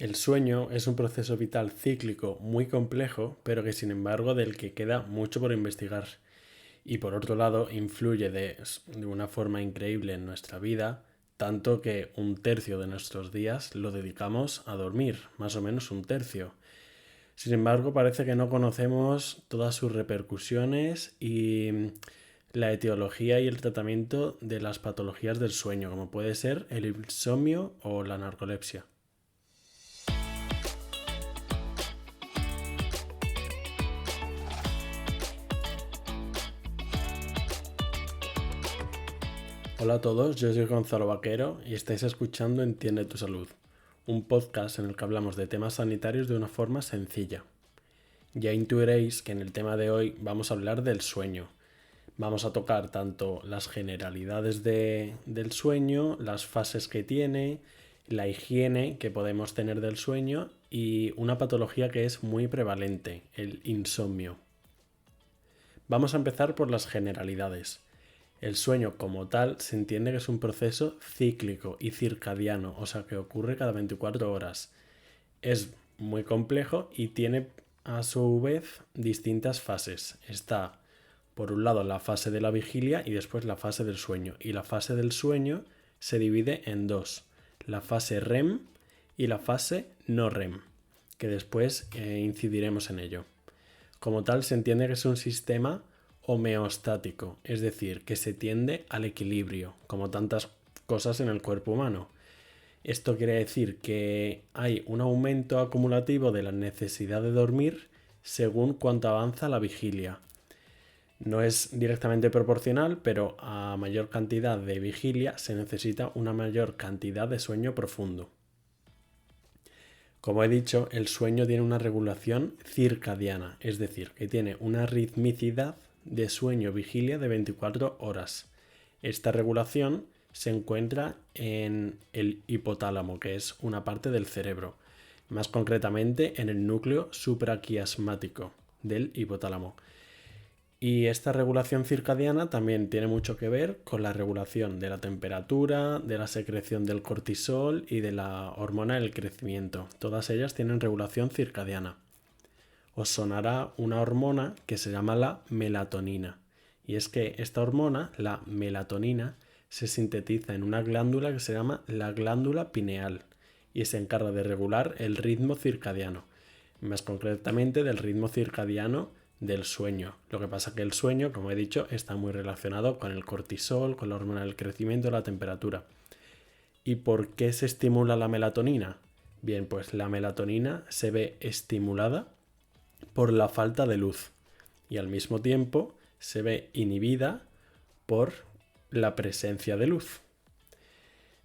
El sueño es un proceso vital cíclico muy complejo, pero que sin embargo del que queda mucho por investigar. Y por otro lado, influye de una forma increíble en nuestra vida, tanto que un tercio de nuestros días lo dedicamos a dormir, más o menos un tercio. Sin embargo, parece que no conocemos todas sus repercusiones y la etiología y el tratamiento de las patologías del sueño, como puede ser el insomnio o la narcolepsia. Hola a todos, yo soy Gonzalo Vaquero y estáis escuchando Entiende tu Salud, un podcast en el que hablamos de temas sanitarios de una forma sencilla. Ya intuiréis que en el tema de hoy vamos a hablar del sueño. Vamos a tocar tanto las generalidades del sueño, las fases que tiene, la higiene que podemos tener del sueño y una patología que es muy prevalente, el insomnio. Vamos a empezar por las generalidades. El sueño como tal se entiende que es un proceso cíclico y circadiano, o sea que ocurre cada 24 horas. Es muy complejo y tiene a su vez distintas fases. Está por un lado la fase de la vigilia y después la fase del sueño. Y la fase del sueño se divide en dos, la fase REM y la fase no REM, que después incidiremos en ello. Como tal se entiende que es un sistema homeostático, es decir, que se tiende al equilibrio, como tantas cosas en el cuerpo humano. Esto quiere decir que hay un aumento acumulativo de la necesidad de dormir según cuanto avanza la vigilia. No es directamente proporcional, pero a mayor cantidad de vigilia se necesita una mayor cantidad de sueño profundo. Como he dicho, el sueño tiene una regulación circadiana, es decir, que tiene una ritmicidad de sueño-vigilia de 24 horas. Esta regulación se encuentra en el hipotálamo, que es una parte del cerebro, más concretamente en el núcleo supraquiasmático del hipotálamo. Y esta regulación circadiana también tiene mucho que ver con la regulación de la temperatura, de la secreción del cortisol y de la hormona del crecimiento. Todas ellas tienen regulación circadiana. Os sonará una hormona que se llama la melatonina. Y es que esta hormona, la melatonina, se sintetiza en una glándula que se llama la glándula pineal y se encarga de regular el ritmo circadiano, más concretamente del ritmo circadiano del sueño. Lo que pasa que el sueño, como he dicho, está muy relacionado con el cortisol, con la hormona del crecimiento, la temperatura. ¿Y por qué se estimula la melatonina? Bien, pues la melatonina se ve estimulada por la falta de luz y al mismo tiempo se ve inhibida por la presencia de luz.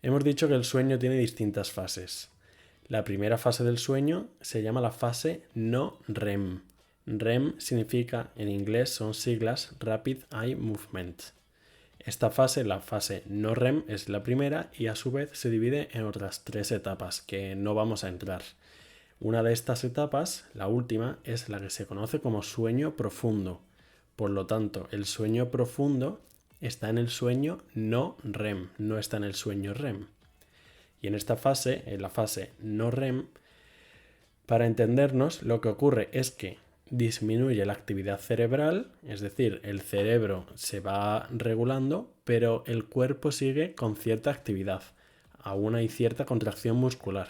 Hemos dicho que el sueño tiene distintas fases. La primera fase del sueño se llama la fase no REM. REM significa, en inglés son siglas Rapid Eye Movement. Esta fase, la fase no REM, es la primera y a su vez se divide en otras 3 etapas que no vamos a entrar. Una de estas etapas, la última, es la que se conoce como sueño profundo. Por lo tanto, el sueño profundo está en el sueño no REM, no está en el sueño REM. Y en esta fase, en la fase no REM, para entendernos, lo que ocurre es que disminuye la actividad cerebral, es decir, el cerebro se va regulando, pero el cuerpo sigue con cierta actividad. Aún hay cierta contracción muscular.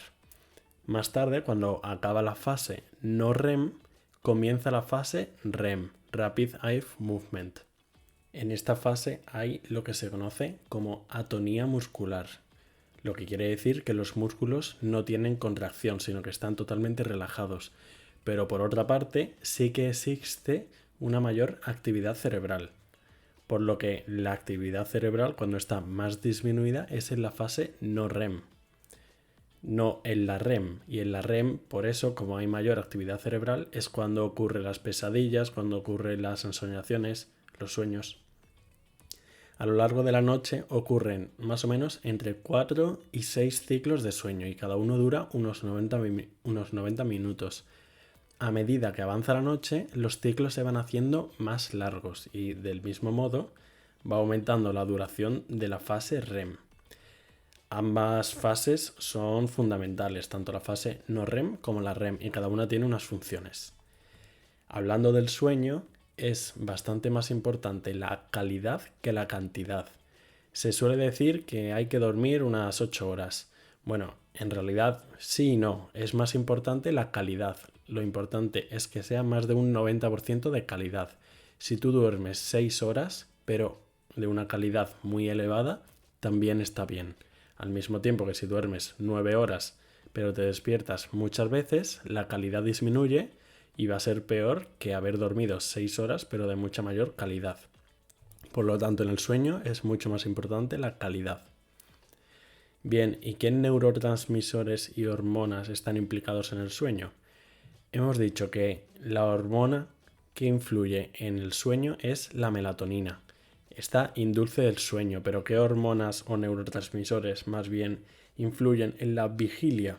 Más tarde, cuando acaba la fase no REM, comienza la fase REM, Rapid Eye Movement. En esta fase hay lo que se conoce como atonía muscular, lo que quiere decir que los músculos no tienen contracción, sino que están totalmente relajados. Pero por otra parte, sí que existe una mayor actividad cerebral. Por lo que la actividad cerebral, cuando está más disminuida, es en la fase no REM. No en la REM. Y en la REM, por eso, como hay mayor actividad cerebral, es cuando ocurren las pesadillas, cuando ocurren las ensoñaciones, los sueños. A lo largo de la noche ocurren más o menos entre 4 y 6 ciclos de sueño y cada uno dura unos 90 minutos. A medida que avanza la noche, los ciclos se van haciendo más largos y del mismo modo va aumentando la duración de la fase REM. Ambas fases son fundamentales, tanto la fase no REM como la REM, y cada una tiene unas funciones. Hablando del sueño, es bastante más importante la calidad que la cantidad. Se suele decir que hay que dormir unas 8 horas. Bueno, en realidad sí y no, es más importante la calidad. Lo importante es que sea más de un 90% de calidad. Si tú duermes 6 horas, pero de una calidad muy elevada, también está bien. Al mismo tiempo que si duermes 9 horas, pero te despiertas muchas veces, la calidad disminuye y va a ser peor que haber dormido 6 horas, pero de mucha mayor calidad. Por lo tanto, en el sueño es mucho más importante la calidad. Bien, ¿y qué neurotransmisores y hormonas están implicados en el sueño? Hemos dicho que la hormona que influye en el sueño es la melatonina. Esta induce el sueño, pero ¿qué hormonas o neurotransmisores más bien influyen en la vigilia?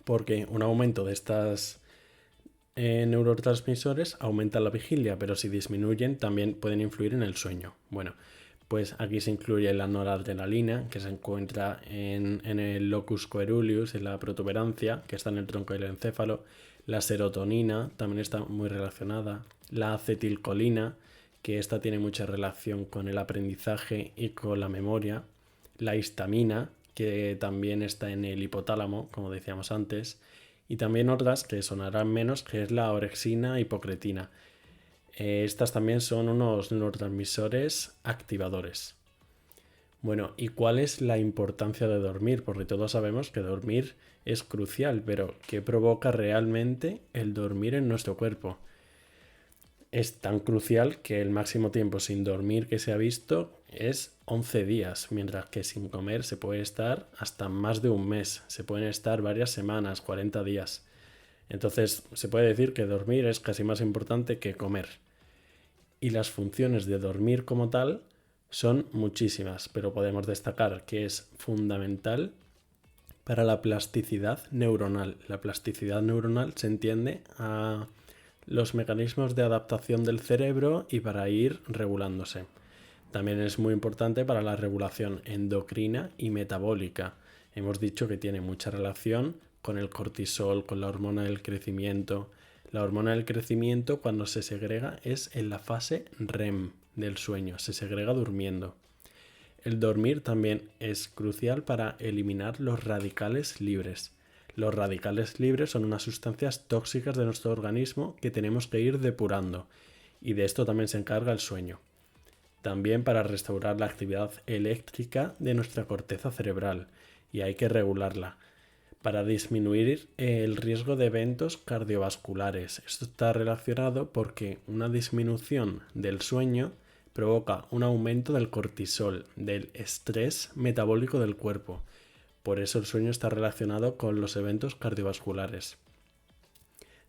Porque un aumento de estas neurotransmisores aumenta la vigilia, pero si disminuyen también pueden influir en el sueño. Bueno, pues aquí se incluye la noradrenalina, que se encuentra en el locus coeruleus, en la protuberancia, que está en el tronco del encéfalo. La serotonina también está muy relacionada. La acetilcolina, que esta tiene mucha relación con el aprendizaje y con la memoria. La histamina, que también está en el hipotálamo, como decíamos antes. Y también otras que sonarán menos, que es la orexina hipocretina. Estas también son unos neurotransmisores activadores. Bueno, ¿y cuál es la importancia de dormir? Porque todos sabemos que dormir es crucial, pero ¿qué provoca realmente el dormir en nuestro cuerpo? Es tan crucial que el máximo tiempo sin dormir que se ha visto es 11 días, mientras que sin comer se puede estar hasta más de un mes, se pueden estar varias semanas, 40 días. Entonces se puede decir que dormir es casi más importante que comer. Y las funciones de dormir como tal son muchísimas, pero podemos destacar que es fundamental para la plasticidad neuronal. La plasticidad neuronal se entiende a los mecanismos de adaptación del cerebro y para ir regulándose. También es muy importante para la regulación endocrina y metabólica. Hemos dicho que tiene mucha relación con el cortisol, con la hormona del crecimiento. La hormona del crecimiento, cuando se segrega, es en la fase REM del sueño, se segrega durmiendo. El dormir también es crucial para eliminar los radicales libres. Los radicales libres son unas sustancias tóxicas de nuestro organismo que tenemos que ir depurando, y de esto también se encarga el sueño. También para restaurar la actividad eléctrica de nuestra corteza cerebral, y hay que regularla. Para disminuir el riesgo de eventos cardiovasculares. Esto está relacionado porque una disminución del sueño provoca un aumento del cortisol, del estrés metabólico del cuerpo. Por eso el sueño está relacionado con los eventos cardiovasculares.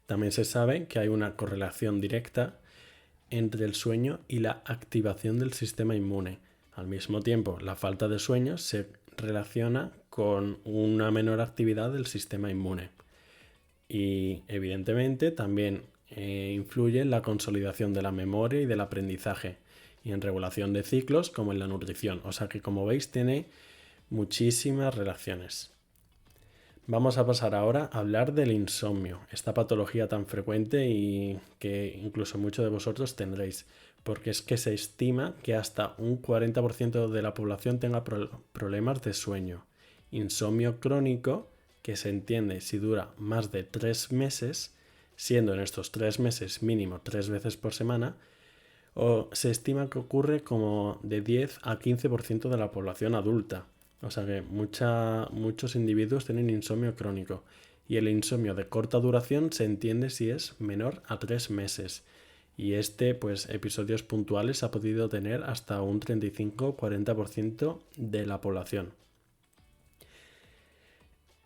También se sabe que hay una correlación directa entre el sueño y la activación del sistema inmune. Al mismo tiempo, la falta de sueño se relaciona con una menor actividad del sistema inmune. Y evidentemente también influye en la consolidación de la memoria y del aprendizaje y en regulación de ciclos como en la nutrición. O sea que, como veis, tiene muchísimas relaciones. Vamos a pasar ahora a hablar del insomnio, esta patología tan frecuente y que incluso muchos de vosotros tendréis, porque es que se estima que hasta un 40% de la población tenga problemas de sueño. Insomnio crónico, que se entiende si dura más de 3 meses, siendo en estos 3 meses mínimo 3 veces por semana, o se estima que ocurre como de 10 a 15% de la población adulta. O sea que muchos individuos tienen insomnio crónico, y el insomnio de corta duración se entiende si es menor a 3 meses. Y pues episodios puntuales ha podido tener hasta un 35-40% de la población.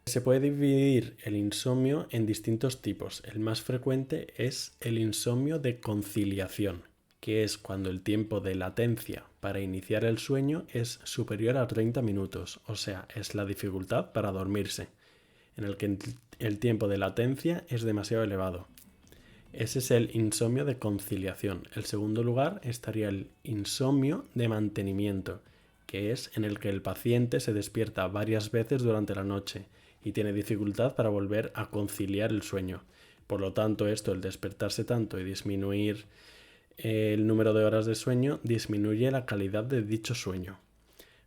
Se puede dividir el insomnio en distintos tipos. El más frecuente es el insomnio de conciliación, que es cuando el tiempo de latencia para iniciar el sueño es superior a 30 minutos, o sea, es la dificultad para dormirse, en el que el tiempo de latencia es demasiado elevado. Ese es el insomnio de conciliación. En segundo lugar estaría el insomnio de mantenimiento, que es en el que el paciente se despierta varias veces durante la noche y tiene dificultad para volver a conciliar el sueño. Por lo tanto, el despertarse tanto y disminuir el número de horas de sueño, disminuye la calidad de dicho sueño.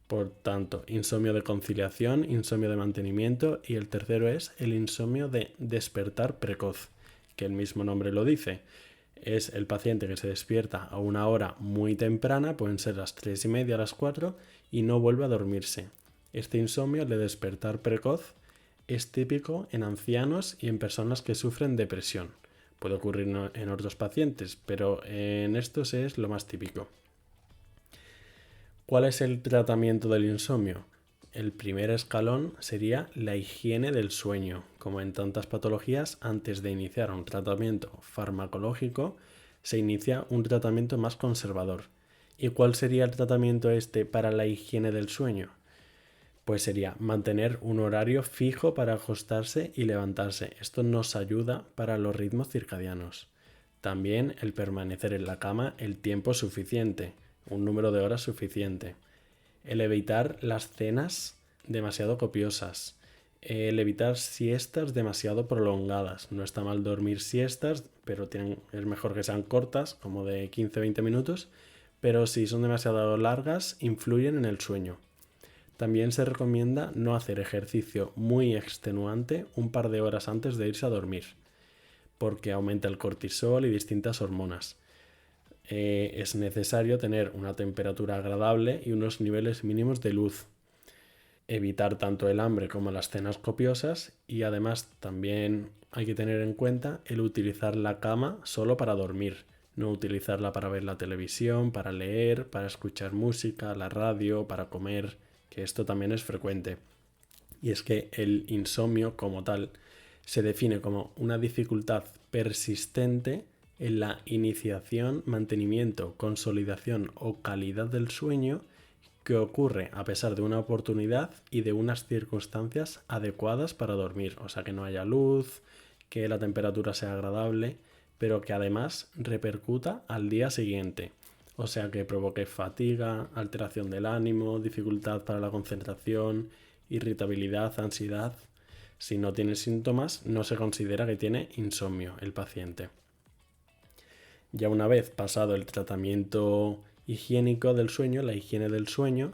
Por tanto, insomnio de conciliación, insomnio de mantenimiento, y el tercero es el insomnio de despertar precoz, que el mismo nombre lo dice. Es el paciente que se despierta a una hora muy temprana, pueden ser las 3:30, las 4, y no vuelve a dormirse. Este insomnio de despertar precoz es típico en ancianos y en personas que sufren depresión. Puede ocurrir en otros pacientes, pero en estos es lo más típico. ¿Cuál es el tratamiento del insomnio? El primer escalón sería la higiene del sueño. Como en tantas patologías, antes de iniciar un tratamiento farmacológico, se inicia un tratamiento más conservador. ¿Y cuál sería el tratamiento para la higiene del sueño? Pues sería mantener un horario fijo para acostarse y levantarse. Esto nos ayuda para los ritmos circadianos. También el permanecer en la cama el tiempo suficiente, un número de horas suficiente. El evitar las cenas demasiado copiosas. El evitar siestas demasiado prolongadas. No está mal dormir siestas, pero es mejor que sean cortas, como de 15-20 minutos, pero si son demasiado largas, influyen en el sueño. También se recomienda no hacer ejercicio muy extenuante un par de horas antes de irse a dormir, porque aumenta el cortisol y distintas hormonas. Es necesario tener una temperatura agradable y unos niveles mínimos de luz. Evitar tanto el hambre como las cenas copiosas, y además también hay que tener en cuenta el utilizar la cama solo para dormir, no utilizarla para ver la televisión, para leer, para escuchar música, la radio, para comer, que esto también es frecuente. Y es que el insomnio como tal se define como una dificultad persistente en la iniciación, mantenimiento, consolidación o calidad del sueño que ocurre a pesar de una oportunidad y de unas circunstancias adecuadas para dormir. O sea, que no haya luz, que la temperatura sea agradable, pero que además repercuta al día siguiente. O sea, que provoque fatiga, alteración del ánimo, dificultad para la concentración, irritabilidad, ansiedad. Si no tiene síntomas, no se considera que tiene insomnio el paciente. Ya una vez pasado el tratamiento higiénico del sueño, la higiene del sueño,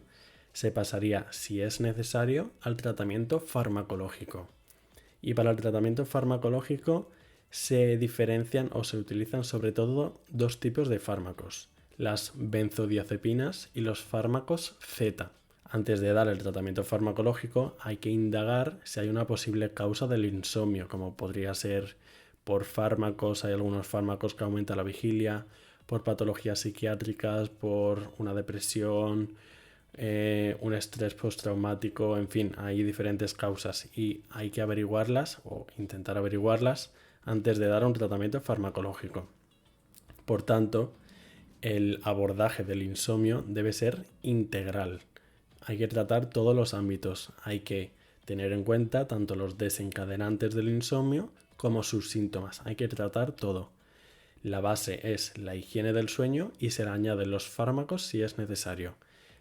se pasaría, si es necesario, al tratamiento farmacológico. Y para el tratamiento farmacológico se diferencian o se utilizan sobre todo dos tipos de fármacos: las benzodiazepinas y los fármacos Z. Antes de dar el tratamiento farmacológico hay que indagar si hay una posible causa del insomnio, como podría ser por fármacos. Hay algunos fármacos que aumentan la vigilia, por patologías psiquiátricas, por una depresión, un estrés postraumático, en fin, hay diferentes causas y hay que averiguarlas o intentar averiguarlas antes de dar un tratamiento farmacológico. Por tanto, el abordaje del insomnio debe ser integral. Hay que tratar todos los ámbitos. Hay que tener en cuenta tanto los desencadenantes del insomnio como sus síntomas. Hay que tratar todo. La base es la higiene del sueño y se le añaden los fármacos si es necesario.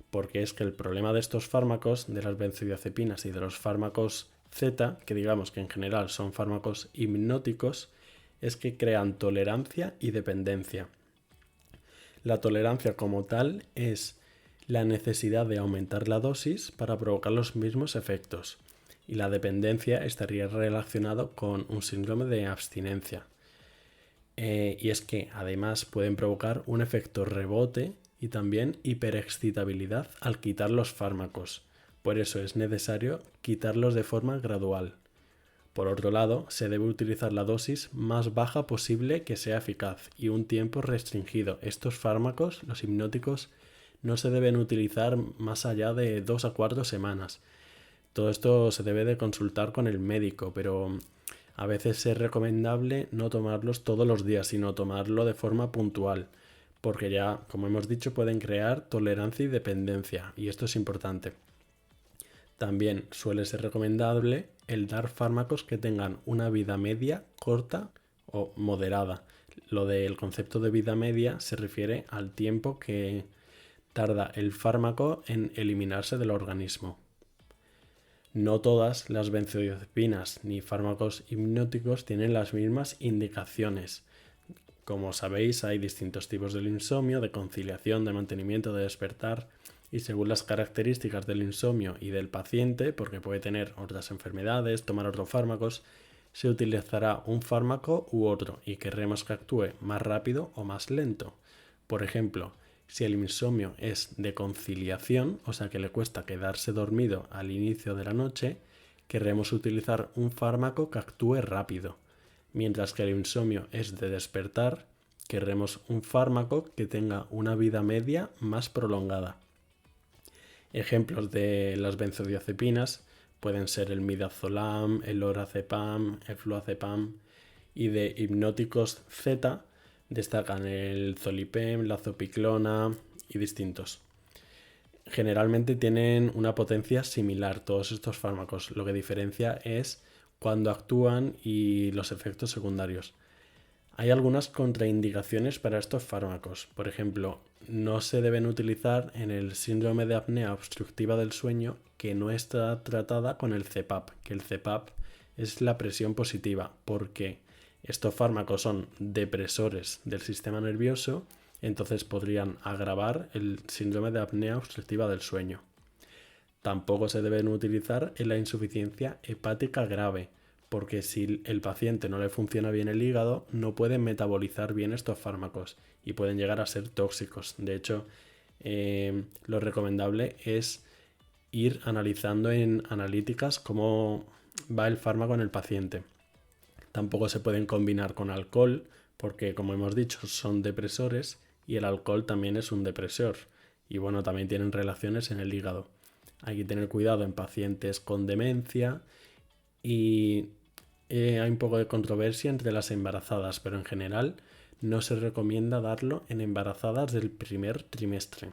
Porque es que el problema de estos fármacos, de las benzodiazepinas y de los fármacos Z, que digamos que en general son fármacos hipnóticos, es que crean tolerancia y dependencia. La tolerancia como tal es la necesidad de aumentar la dosis para provocar los mismos efectos, y la dependencia estaría relacionado con un síndrome de abstinencia. Y es que además pueden provocar un efecto rebote y también hiperexcitabilidad al quitar los fármacos. Por eso es necesario quitarlos de forma gradual. Por otro lado, se debe utilizar la dosis más baja posible que sea eficaz y un tiempo restringido. Estos fármacos, los hipnóticos, no se deben utilizar más allá de 2 a 4 semanas. Todo esto se debe de consultar con el médico, pero a veces es recomendable no tomarlos todos los días, sino tomarlo de forma puntual, porque ya, como hemos dicho, pueden crear tolerancia y dependencia, y esto es importante. También suele ser recomendable el dar fármacos que tengan una vida media corta o moderada. Lo del concepto de vida media se refiere al tiempo que tarda el fármaco en eliminarse del organismo. No todas las benzodiazepinas ni fármacos hipnóticos tienen las mismas indicaciones. Como sabéis, hay distintos tipos del insomnio, de conciliación, de mantenimiento, de despertar, y según las características del insomnio y del paciente, porque puede tener otras enfermedades, tomar otros fármacos, se utilizará un fármaco u otro y querremos que actúe más rápido o más lento. Por ejemplo, si el insomnio es de conciliación, o sea que le cuesta quedarse dormido al inicio de la noche, querremos utilizar un fármaco que actúe rápido. Mientras que el insomnio es de despertar, querremos un fármaco que tenga una vida media más prolongada. Ejemplos de las benzodiazepinas pueden ser el midazolam, el lorazepam, el fluazepam, y de hipnóticos Z destacan el zolipem, la zopiclona y distintos. Generalmente tienen una potencia similar todos estos fármacos, lo que diferencia es cuando actúan y los efectos secundarios. Hay algunas contraindicaciones para estos fármacos. Por ejemplo, no se deben utilizar en el síndrome de apnea obstructiva del sueño que no está tratada con el CPAP, que el CPAP es la presión positiva, porque estos fármacos son depresores del sistema nervioso, entonces podrían agravar el síndrome de apnea obstructiva del sueño. Tampoco se deben utilizar en la insuficiencia hepática grave, porque si el paciente no le funciona bien el hígado, no puede metabolizar bien estos fármacos y pueden llegar a ser tóxicos. De hecho, lo recomendable es ir analizando en analíticas cómo va el fármaco en el paciente. Tampoco se pueden combinar con alcohol, porque como hemos dicho, son depresores y el alcohol también es un depresor. Y bueno, también tienen relaciones en el hígado. Hay que tener cuidado en pacientes con demencia y hay un poco de controversia entre las embarazadas, pero en general no se recomienda darlo en embarazadas del primer trimestre.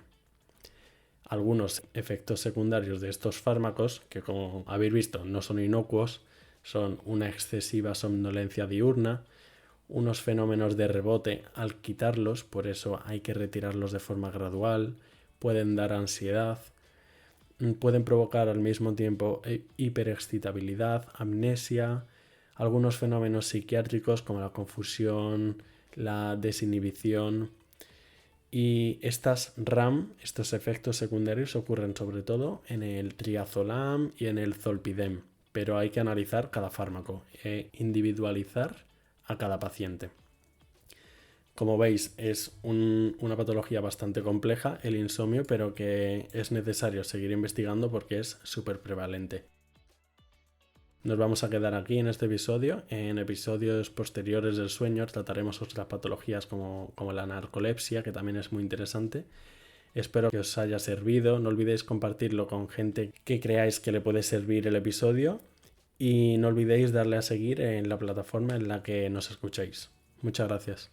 Algunos efectos secundarios de estos fármacos, que como habéis visto no son inocuos, son una excesiva somnolencia diurna, unos fenómenos de rebote al quitarlos, por eso hay que retirarlos de forma gradual, pueden dar ansiedad, pueden provocar al mismo tiempo hiperexcitabilidad, amnesia, algunos fenómenos psiquiátricos como la confusión, la desinhibición. Y estas RAM, estos efectos secundarios, ocurren sobre todo en el triazolam y en el zolpidem, pero hay que analizar cada fármaco e individualizar a cada paciente. Como veis, es una patología bastante compleja, el insomnio, pero que es necesario seguir investigando porque es súper prevalente. Nos vamos a quedar aquí en este episodio. En episodios posteriores del sueño trataremos otras patologías como la narcolepsia, que también es muy interesante. Espero que os haya servido. No olvidéis compartirlo con gente que creáis que le puede servir el episodio. Y no olvidéis darle a seguir en la plataforma en la que nos escucháis. Muchas gracias.